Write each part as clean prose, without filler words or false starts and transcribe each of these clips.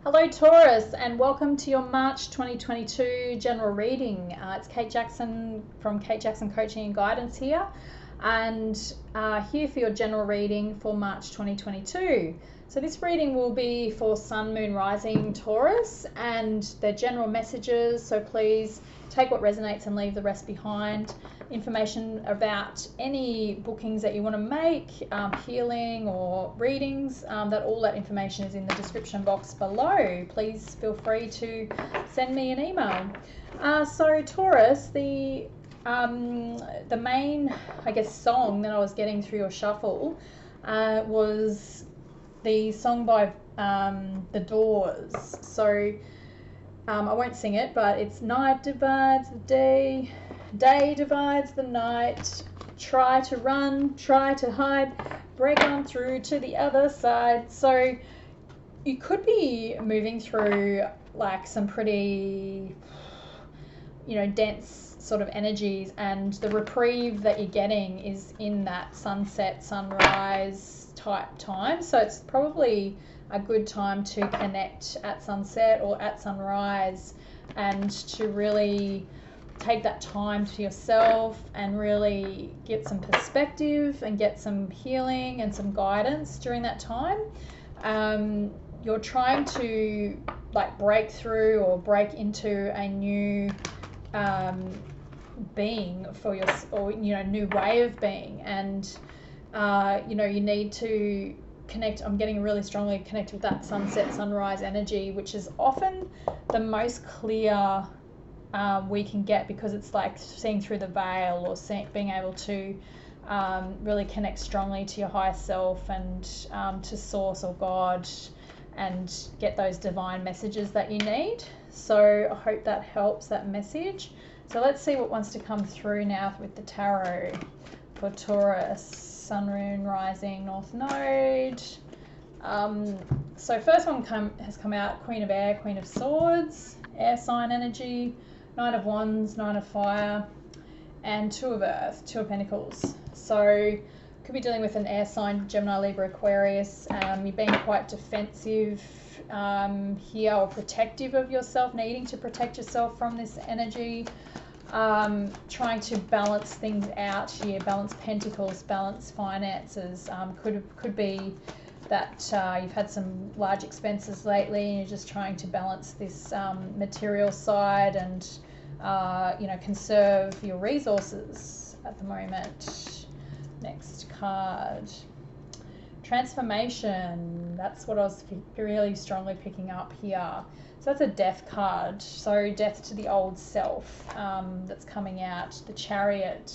Hello Taurus, and welcome to your March 2022 general reading. It's Kate Jackson from Kate Jackson Coaching and Guidance here, and here for your general reading for March 2022. So this reading will be for Sun, Moon, Rising Taurus, and their general messages, so please take what resonates and leave the rest behind. Information about any bookings that you want to make, healing or readings, all that information is in the description box below. Please feel free to send me an email. So Taurus, the main, song that I was getting through your shuffle was the song by The Doors. So I won't sing it, but it's night divides the day, day divides the night, try to run, try to hide, break on through to the other side. So you could be moving through like some pretty, dense sort of energies, and the reprieve that you're getting is in that sunset, sunrise type time. So it's probably a good time to connect at sunset or at sunrise and to really take that time to yourself and really get some perspective and get some healing and some guidance during that time. You're trying to break through or break into a new being for your, or new way of being, and you need to connect. I'm getting really strongly connected with that sunset sunrise energy, which is often the most clear we can get, because it's like seeing through the veil, or being able to really connect strongly to your higher self and to source or God, and get those divine messages that you need. So I hope that helps, that message. So let's see what wants to come through now with the tarot for Taurus, Sun, Moon, Rising, North Node. So first one has come out, Queen of Air, Queen of Swords, air sign energy, Knight of Wands, Knight of Fire, and Two of Earth, Two of Pentacles. So could be dealing with an air sign, Gemini, Libra, Aquarius. You're being quite defensive here, or protective of yourself, needing to protect yourself from this energy. Trying to balance things out here, balance pentacles, balance finances. Could be that you've had some large expenses lately and you're just trying to balance this material side and conserve your resources at the moment. Next card, transformation. That's what I was really strongly picking up here. So that's a death card. So death to the old self, that's coming out. The Chariot,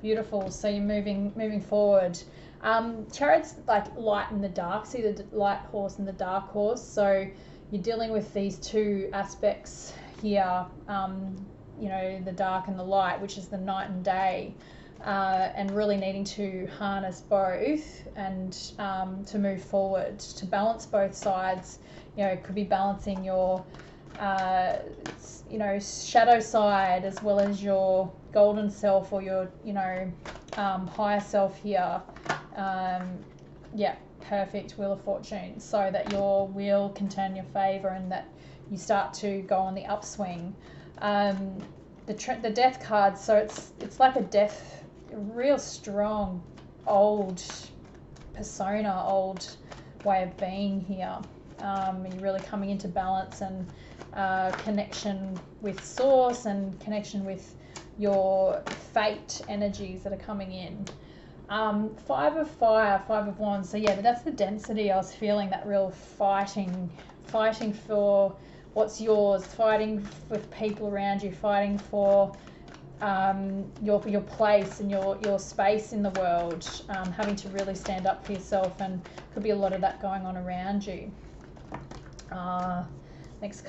beautiful. So you're moving forward. Chariot's like light and the dark. See the light horse and the dark horse. So you're dealing with these two aspects here. The dark and the light, which is the night and day. And really needing to harness both and to move forward, to balance both sides. It could be balancing your shadow side as well as your golden self, or your higher self here. Perfect, Wheel of Fortune, so that your wheel can turn your favor and that you start to go on the upswing. The death card, so it's like a death, real strong old persona, old way of being here. You're really coming into balance and connection with source and connection with your fate energies that are coming in. Five of Fire, Five of Wands. So but that's the density I was feeling, that real fighting for what's yours, fighting with people around you, fighting for your place and your space in the world, having to really stand up for yourself, and could be a lot of that going on around you. Next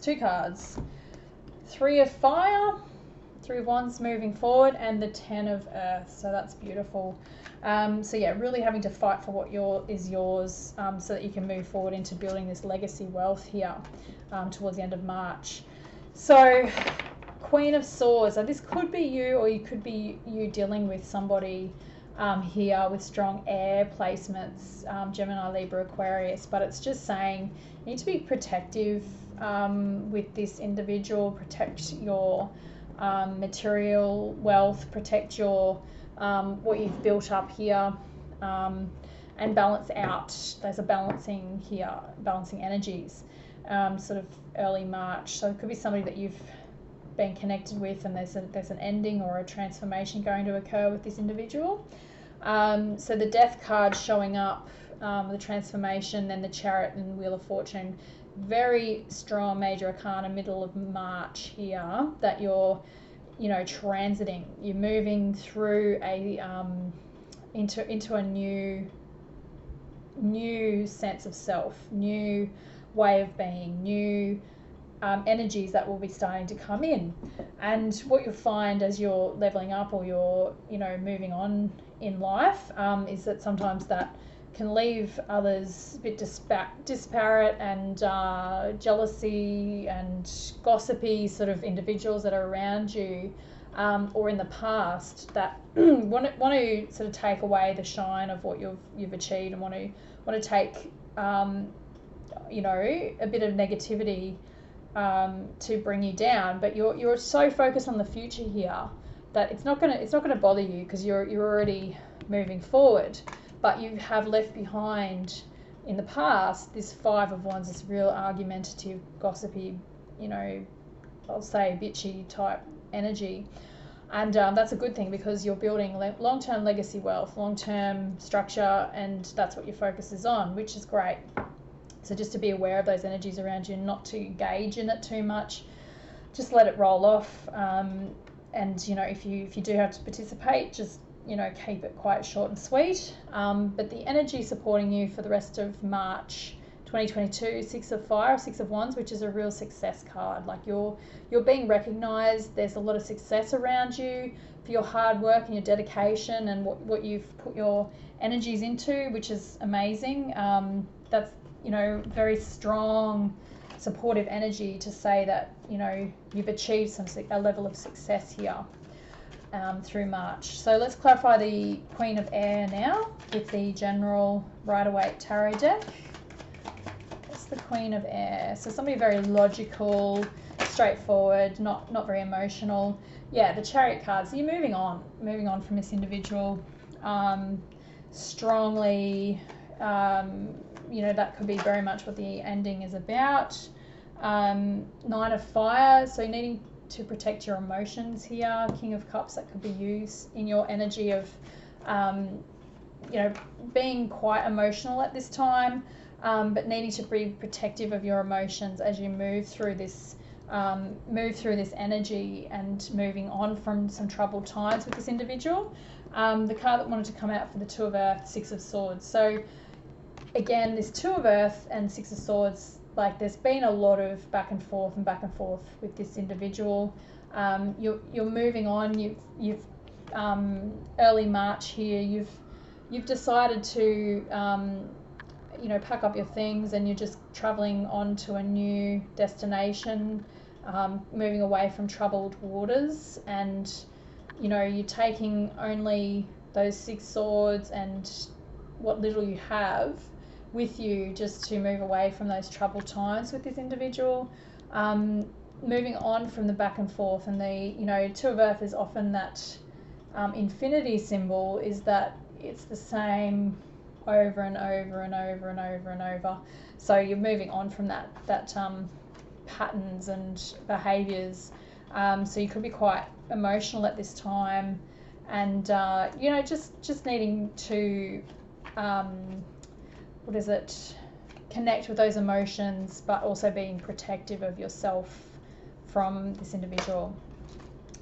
two cards, Three of Fire, Three of Wands, moving forward, and the Ten of Earth. So that's beautiful. Really having to fight for what is yours, so that you can move forward into building this legacy wealth here towards the end of March. So Queen of Swords. So this could be you, or you could be you dealing with somebody here with strong air placements, Gemini, Libra, Aquarius, but it's just saying you need to be protective with this individual, protect your material wealth, protect your what you've built up here, and balance out. There's a balancing here, balancing energies, sort of early March. So it could be somebody that you've been connected with, and there's an ending or a transformation going to occur with this individual. So the Death card showing up, the transformation, then the Chariot and Wheel of Fortune. Very strong major arcana middle of March here that you're, you know, transiting. You're moving through a into a new sense of self, new way of being, new energies that will be starting to come in. And what you'll find as you're leveling up or you're, you know, moving on in life, is that sometimes that can leave others a bit disparate and jealousy and gossipy sort of individuals that are around you, or in the past that want to sort of take away the shine of what you've achieved, and want to take you know, a bit of negativity to bring you down. But you're so focused on the future here that it's not gonna bother you, because you're already moving forward. But you have left behind in the past this Five of Wands, this real argumentative, gossipy, you know, I'll say bitchy type energy. And that's a good thing, because you're building long-term legacy wealth, long-term structure, and that's what your focus is on, which is great. So just to be aware of those energies around you, not to engage in it too much, just let it roll off. And, you know, if you do have to participate, just, you know, keep it quite short and sweet. But the energy supporting you for the rest of March 2022, Six of Fire, Six of Wands, which is a real success card. Like you're being recognized. There's a lot of success around you for your hard work and your dedication and what you've put your energies into, which is amazing. That's, you know, very strong, supportive energy to say that, you know, you've achieved a level of success here through March. So let's clarify the Queen of Air now with the General Rider-Waite Tarot deck. It's the Queen of Air. So somebody very logical, straightforward, not very emotional. Yeah, the Chariot card. So you're moving on from this individual strongly. You know, that could be very much what the ending is about. Nine of Fire, so needing to protect your emotions here. King of Cups, that could be used in your energy of, you know, being quite emotional at this time, but needing to be protective of your emotions as you move through this energy and moving on from some troubled times with this individual. The card that wanted to come out for the Two of Earth, Six of Swords. So again, this Two of Earth and Six of Swords, like there's been a lot of back and forth with this individual. You're moving on. You've early March here. You've decided to you know, pack up your things, and you're just traveling on to a new destination, moving away from troubled waters, and you know, you're taking only those Six Swords and what little you have with you just to move away from those troubled times with this individual. Moving on from the back and forth, and the, you know, Two of Earth is often that infinity symbol, is that it's the same over and over and over and over and over. So you're moving on from that patterns and behaviors. So you could be quite emotional at this time, and you know, just needing to connect with those emotions, but also being protective of yourself from this individual.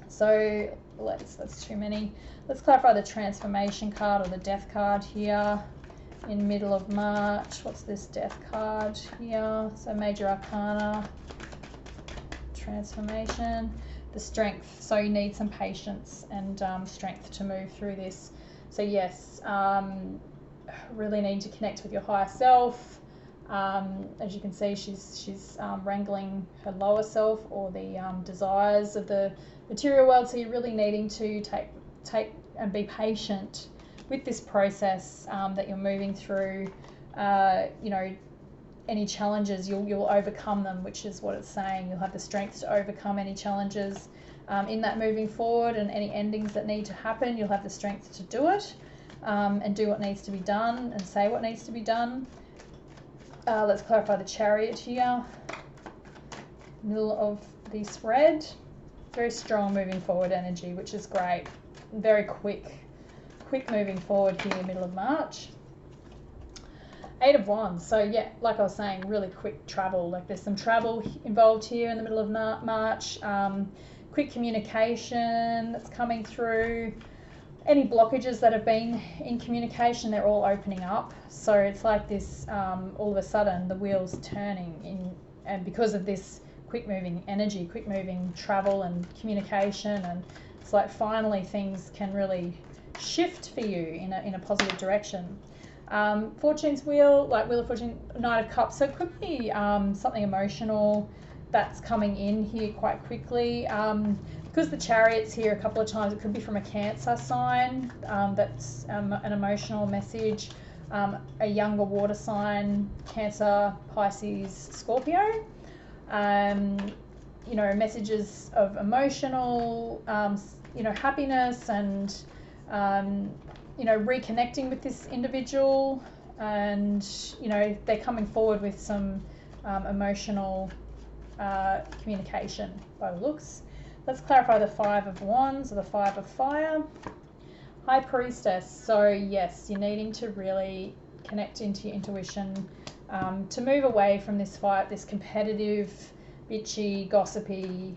So that's too many. Let's clarify the Transformation card or the Death card here in middle of March. What's this Death card here? So Major Arcana, Transformation, the Strength. So you need some patience and strength to move through this. So yes, really need to connect with your higher self. As you can see, she's wrangling her lower self, or the desires of the material world. So you're really needing to take and be patient with this process that you're moving through, you know, any challenges, you'll overcome them, which is what it's saying. You'll have the strength to overcome any challenges in that moving forward, and any endings that need to happen, you'll have the strength to do it, and do what needs to be done and say what needs to be done. Let's clarify the Chariot here. Middle of this red. Very strong moving forward energy, which is great. Very quick moving forward here, middle of March. 8 of Wands. So yeah, like I was saying, really quick travel. Like there's some travel involved here in the middle of March. Quick communication that's coming through. Any blockages that have been in communication, they're all opening up. So it's like this, all of a sudden the wheels turning in, and because of this quick moving energy, quick moving travel and communication, and it's like finally things can really shift for you in a positive direction. Fortune's wheel, like Wheel of Fortune, Knight of Cups, so it could be something emotional that's coming in here quite quickly. Because the Chariot's here a couple of times, it could be from a Cancer sign, that's an emotional message, a younger water sign, Cancer, Pisces, Scorpio. You know, messages of emotional, you know, happiness and, you know, reconnecting with this individual, and, you know, they're coming forward with some emotional communication by the looks. Let's clarify the 5 of Wands, or the 5 of Fire. High Priestess. So yes, you're needing to really connect into your intuition, to move away from this fight, this competitive, bitchy, gossipy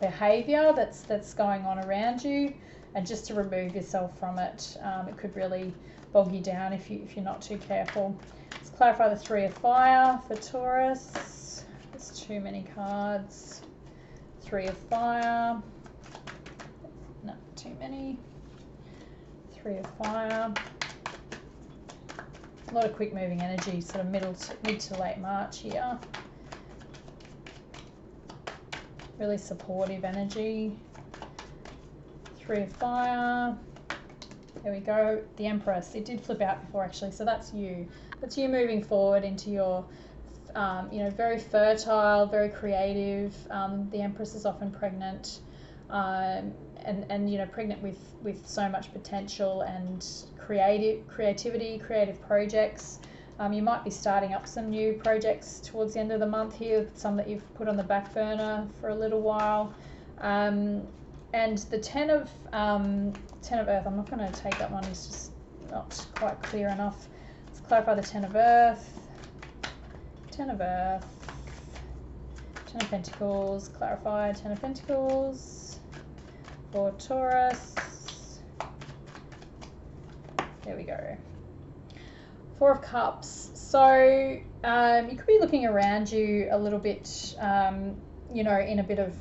behavior that's going on around you, and just to remove yourself from it. It could really bog you down if you're not too careful. Let's clarify the 3 of Fire for Taurus. There's too many cards. 3 of Fire. No, too many. 3 of Fire. A lot of quick moving energy, sort of mid to late March here. Really supportive energy. 3 of Fire. There we go. The Empress. It did flip out before actually, so that's you. That's you moving forward into your, you know, very fertile, very creative. The Empress is often pregnant, and you know, pregnant with so much potential and creativity, creative projects. You might be starting up some new projects towards the end of the month here, some that you've put on the back burner for a little while. And the 10 of Earth, I'm not going to take that one, it's just not quite clear enough. Let's clarify the 10 of Earth. 10 of Earth. 10 of Pentacles, clarified. 10 of Pentacles for Taurus. There we go. 4 of Cups. So you could be looking around you a little bit, you know, in a bit of,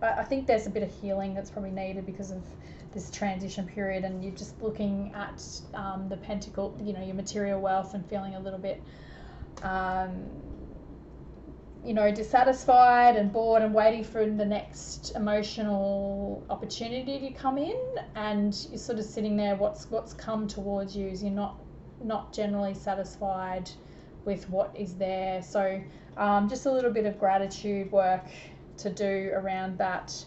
I think there's a bit of healing that's probably needed because of this transition period, and you're just looking at the pentacle, you know, your material wealth, and feeling a little bit, you know, dissatisfied and bored and waiting for the next emotional opportunity to come in, and you're sort of sitting there, what's come towards you is you're not generally satisfied with what is there. So just a little bit of gratitude work to do around that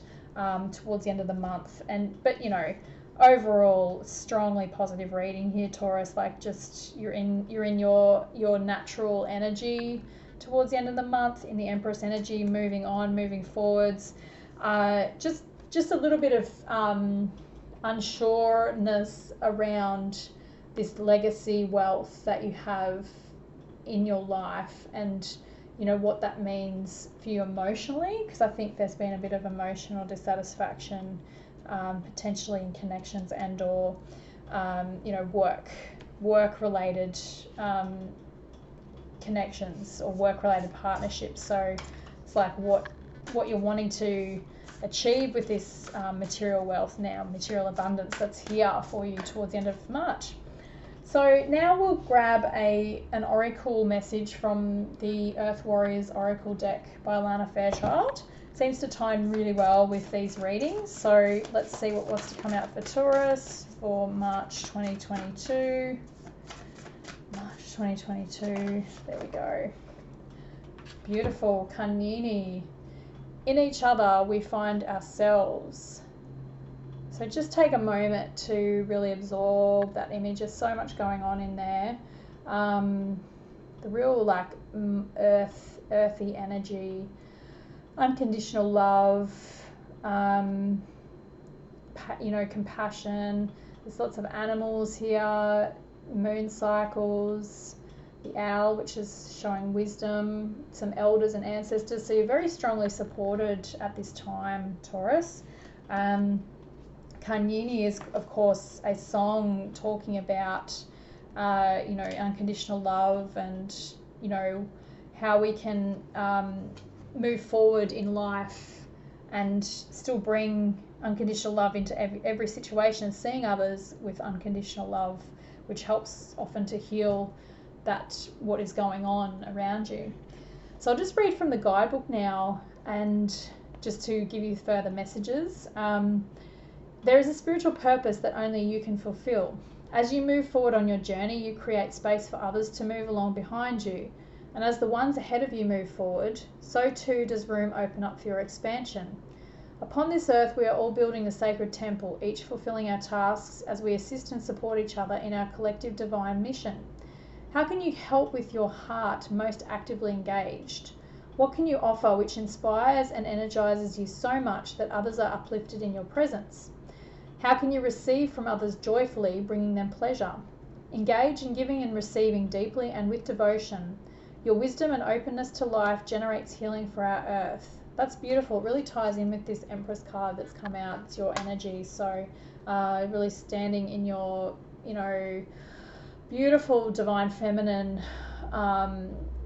towards the end of the month. But you know, overall strongly positive reading here, Taurus. Like, just you're in your natural energy towards the end of the month, in the Empress energy, moving on, moving forwards. Just a little bit of unsureness around this legacy wealth that you have in your life, and you know what that means for you emotionally, because I think there's been a bit of emotional dissatisfaction, potentially in connections and or you know, work related connections or work related partnerships. So it's like what you're wanting to achieve with this material wealth now, material abundance that's here for you towards the end of March. So now we'll grab an oracle message from the Earth Warriors Oracle deck by Alana Fairchild, seems to tie in really well with these readings. So let's see what wants to come out for Taurus for March 2022. March 2022, there we go. Beautiful, Kanini. In each other we find ourselves. So just take a moment to really absorb that image. There's so much going on in there. The real like earthy energy, unconditional love, compassion. There's lots of animals here, moon cycles, the owl, which is showing wisdom, some elders and ancestors. So you're very strongly supported at this time, Taurus. Kanyini is, of course, a song talking about, unconditional love and, how we can move forward in life and still bring unconditional love into every situation, seeing others with unconditional love, which helps often to heal what is going on around you. So I'll just read from the guidebook now, and just to give you further messages. There is a spiritual purpose that only you can fulfill. As you move forward on your journey, you create space for others to move along behind you. And as the ones ahead of you move forward, so too does room open up for your expansion. Upon this earth, we are all building the sacred temple, each fulfilling our tasks as we assist and support each other in our collective divine mission. How can you help with your heart most actively engaged? What can you offer which inspires and energizes you so much that others are uplifted in your presence? How can you receive from others joyfully, bringing them pleasure? Engage in giving and receiving deeply and with devotion. Your wisdom and openness to life generates healing for our earth. That's beautiful. It really ties in with this Empress card that's come out. It's your energy. So really standing in your, beautiful divine feminine,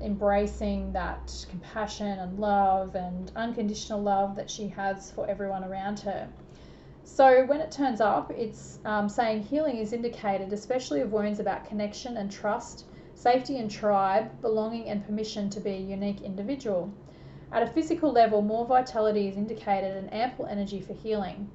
embracing that compassion and love and unconditional love that she has for everyone around her. So when it turns up, it's saying healing is indicated, especially of wounds about connection and trust, safety and tribe, belonging and permission to be a unique individual. At a physical level, more vitality is indicated and ample energy for healing.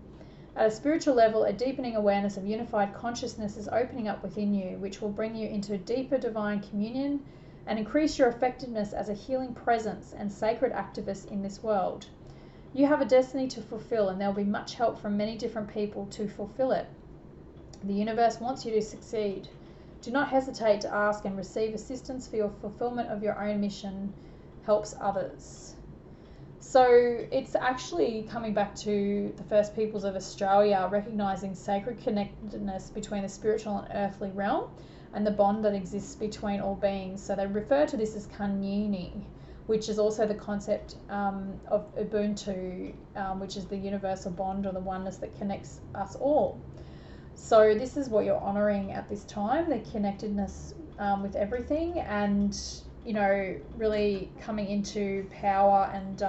At a spiritual level, a deepening awareness of unified consciousness is opening up within you, which will bring you into deeper divine communion and increase your effectiveness as a healing presence and sacred activist in this world. You have a destiny to fulfill, and there will be much help from many different people to fulfill it. The universe wants you to succeed. Do not hesitate to ask and receive assistance for your fulfillment of your own mission. Helps others. So it's actually coming back to the First Peoples of Australia, recognising sacred connectedness between the spiritual and earthly realm and the bond that exists between all beings. So they refer to this as Kanyini, which is also the concept of Ubuntu, which is the universal bond or the oneness that connects us all. So this is what you're honouring at this time, the connectedness with everything, and really coming into power and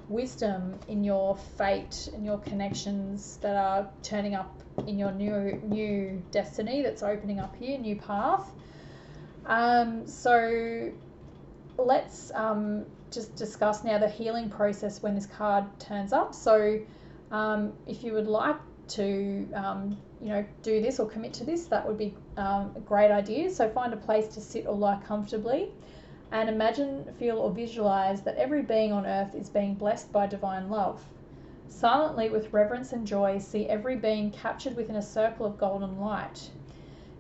wisdom in your fate and your connections that are turning up in your new destiny that's opening up here, new path. So let's just discuss now the healing process when this card turns up. So if you would like to do this or commit to this, that would be a great idea. So find a place to sit or lie comfortably, and imagine, feel or visualize that every being on earth is being blessed by divine love. Silently, with reverence and joy, see every being captured within a circle of golden light.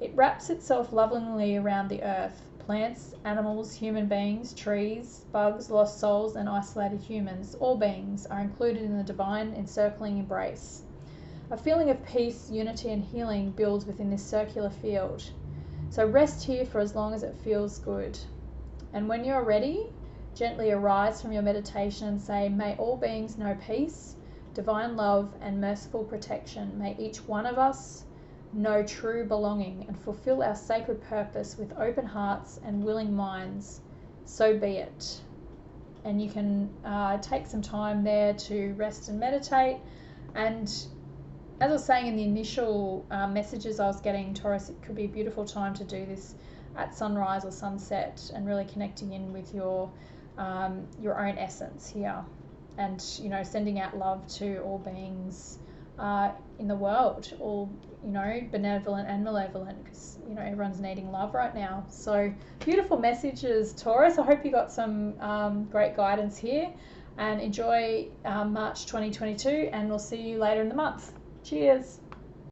It wraps itself lovingly around the earth. Plants, animals, human beings, trees, bugs, lost souls, and isolated humans, all beings, are included in the divine encircling embrace. A feeling of peace, unity, and healing builds within this circular field. So rest here for as long as it feels good. And when you're ready, gently arise from your meditation and say, may all beings know peace, divine love, and merciful protection. May each one of us know true belonging and fulfill our sacred purpose with open hearts and willing minds. So be it. And you can take some time there to rest and meditate. And as I was saying in the initial messages I was getting, Taurus, it could be a beautiful time to do this at sunrise or sunset and really connecting in with your own essence here. and you know, sending out love to all beings in the world, all, you know, benevolent and malevolent, because you know, everyone's needing love right now. So beautiful messages, Taurus. I hope you got some great guidance here, and enjoy March 2022, and we'll see you later in the month. Cheers.